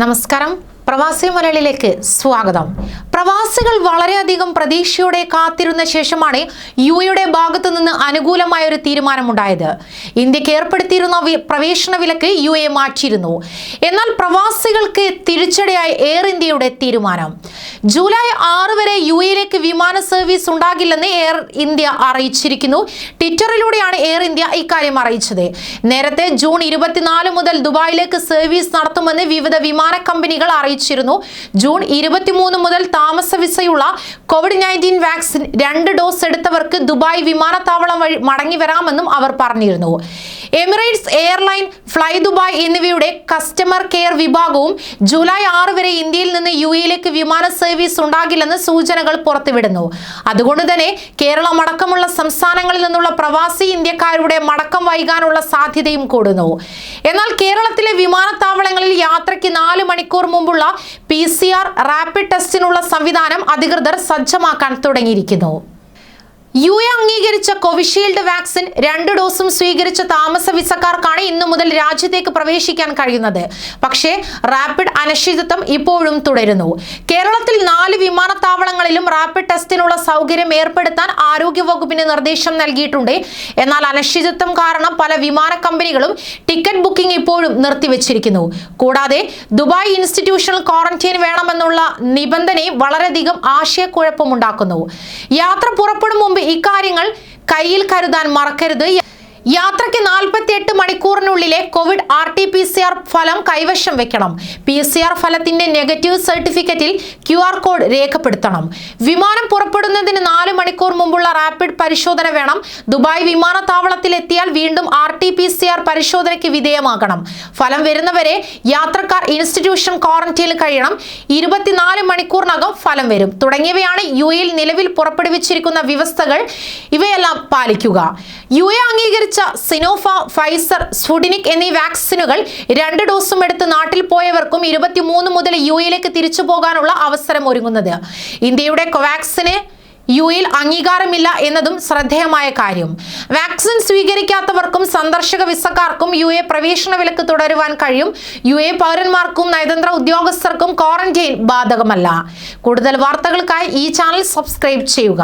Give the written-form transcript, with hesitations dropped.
നമസ്കാരം. പ്രവാസി മലയാളിയിലേക്ക് സ്വാഗതം. പ്രവാസികൾ വളരെയധികം പ്രതീക്ഷയോടെ കാത്തിരുന്ന ശേഷമാണ് യുഎയുടെ ഭാഗത്തു നിന്ന് അനുകൂലമായ ഒരു തീരുമാനമുണ്ടായത്. ഇന്ത്യക്ക് ഏർപ്പെടുത്തിയിരുന്ന പ്രവേശന വിലക്ക് യുഎ മാറ്റിയിരുന്നു. എന്നാൽ പ്രവാസികൾക്ക് തിരിച്ചടിയായി എയർ ഇന്ത്യയുടെ തീരുമാനം. ജൂലൈ 6 വരെ യുഎയിലേക്ക് വിമാന സർവീസ് ഉണ്ടാകില്ലെന്ന് എയർ ഇന്ത്യ അറിയിച്ചിരിക്കുന്നു. ട്വിറ്ററിലൂടെയാണ് എയർ ഇന്ത്യ ഇക്കാര്യം അറിയിച്ചത്. നേരത്തെ ജൂൺ 24 മുതൽ ദുബായിലേക്ക് സർവീസ് നടത്തുമെന്ന് വിവിധ വിമാന കമ്പനികൾ അറിയിച്ചിരുന്നു. ജൂൺ 23 മുതൽ താമസ വിസയുള്ള COVID-19 വാക്സിൻ 2 ഡോസ് എടുത്തവർക്ക് ദുബായ് വിമാനത്താവളം വഴി മടങ്ങി വരാമെന്നും അവർ പറഞ്ഞിരുന്നു. എമിറേറ്റ്സ് എയർലൈൻ, ഫ്ലൈ ദുബായ് എന്നിവയുടെ കസ്റ്റമർ കെയർ വിഭാഗവും ജൂലൈ 6 വരെ ഇന്ത്യയിൽ നിന്ന് യുഎയിലേക്ക് വിമാന സർവീസ് ഉണ്ടാകില്ലെന്ന് സൂചനകൾ പുറത്തുവിടുന്നു. അതുകൊണ്ട് തന്നെ കേരളം അടക്കമുള്ള സംസ്ഥാനങ്ങളിൽ നിന്നുള്ള പ്രവാസി ഇന്ത്യക്കാരുടെ മടക്കം വൈകാനുള്ള സാധ്യതയും കൂടുന്നു. എന്നാൽ കേരളത്തിലെ വിമാനത്താവളങ്ങളിൽ യാത്രയ്ക്ക് 4 മണിക്കൂർ മുമ്പുള്ള PCR റാപ്പിഡ് ടെസ്റ്റിനുള്ള സംവിധാനം അധികൃതർ സജ്ജമാക്കാൻ തുടങ്ങിയിരിക്കുന്നു. യുഎ അംഗീകരിച്ച കോവിഷീൽഡ് വാക്സിൻ 2 ഡോസും സ്വീകരിച്ച താമസ വിസക്കാർക്കാണ് ഇന്നു മുതൽ രാജ്യത്തേക്ക് പ്രവേശിക്കാൻ കഴിയുന്നത്. പക്ഷേ റാപ്പിഡ് അനിശ്ചിതത്വം ഇപ്പോഴും തുടരുന്നു. കേരളത്തിൽ 4 വിമാനത്താവളങ്ങളിലും റാപ്പിഡ് ടെസ്റ്റിനുള്ള സൗകര്യം ഏർപ്പെടുത്താൻ ആരോഗ്യവകുപ്പിന് നിർദ്ദേശം നൽകിയിട്ടുണ്ട്. എന്നാൽ അനിശ്ചിതത്വം കാരണം പല വിമാന കമ്പനികളും ടിക്കറ്റ് ബുക്കിംഗ് ഇപ്പോഴും നിർത്തിവെച്ചിരിക്കുന്നു. കൂടാതെ ദുബായ് ഇൻസ്റ്റിറ്റ്യൂഷണൽ ക്വാറന്റൈൻ വേണമെന്നുള്ള നിബന്ധനയും വളരെയധികം ആശയക്കുഴപ്പമുണ്ടാക്കുന്നു. യാത്ര പുറപ്പെടും മുമ്പ് ഇക്കാര്യങ്ങൾ കയ്യിൽ കരുതാൻ മറക്കരുത്. യാത്രയ്ക്ക് 48 മണിക്കൂറിനുള്ളിലെ കോവിഡ് RT-PCR ഫലം കൈവശം വെക്കണം. PCR ഫലത്തിന്റെ നെഗറ്റീവ് സർട്ടിഫിക്കറ്റിൽ QR കോഡ് രേഖപ്പെടുത്തണം. വിമാനം പുറപ്പെടുന്നതിന് 4 മണിക്കൂർ മുമ്പുള്ള റാപ്പിഡ് പരിശോധന വേണം. ദുബായ് വിമാനത്താവളത്തിൽ എത്തിയാൽ വീണ്ടും RT-PCR പരിശോധനയ്ക്ക് വിധേയമാകണം. ഫലം വരുന്നവരെ യാത്രക്കാർ ഇൻസ്റ്റിറ്റ്യൂഷൻ ക്വാറന്റൈനിൽ കഴിയണം. 24 മണിക്കൂറിനകം ഫലം വരും. തുടങ്ങിയവയാണ് യുഎയിൽ നിലവിൽ പുറപ്പെടുവിച്ചിരിക്കുന്ന വ്യവസ്ഥകൾ. ഇവയെല്ലാം പാലിക്കുക. യുഎ അംഗീകരിച്ച സിനോഫാം, ഫൈസർ, സ്പുട്നിക് എന്നീ വാക്സിനുകൾ 2 ഡോസും എടുത്ത് നാട്ടിൽ പോയവർക്കും 23 മുതൽ യുഎയിലേക്ക് തിരിച്ചു പോകാനുള്ള അവസരം ഒരുങ്ങുന്നത്. ഇന്ത്യയുടെ കോവാക്സിന് യുഎയിൽ അംഗീകാരമില്ല എന്നതും ശ്രദ്ധേയമായ കാര്യം. വാക്സിൻ സ്വീകരിക്കാത്തവർക്കും സന്ദർശക വിസക്കാർക്കും യുഎ പ്രവേശന വിലക്ക് തുടരുവാൻ കഴിയും. യുഎ പൗരന്മാർക്കും നയതന്ത്ര ഉദ്യോഗസ്ഥർക്കും ക്വാറന്റൈൻ ബാധകമല്ല. കൂടുതൽ വാർത്തകൾക്കായി ഈ ചാനൽ സബ്സ്ക്രൈബ് ചെയ്യുക.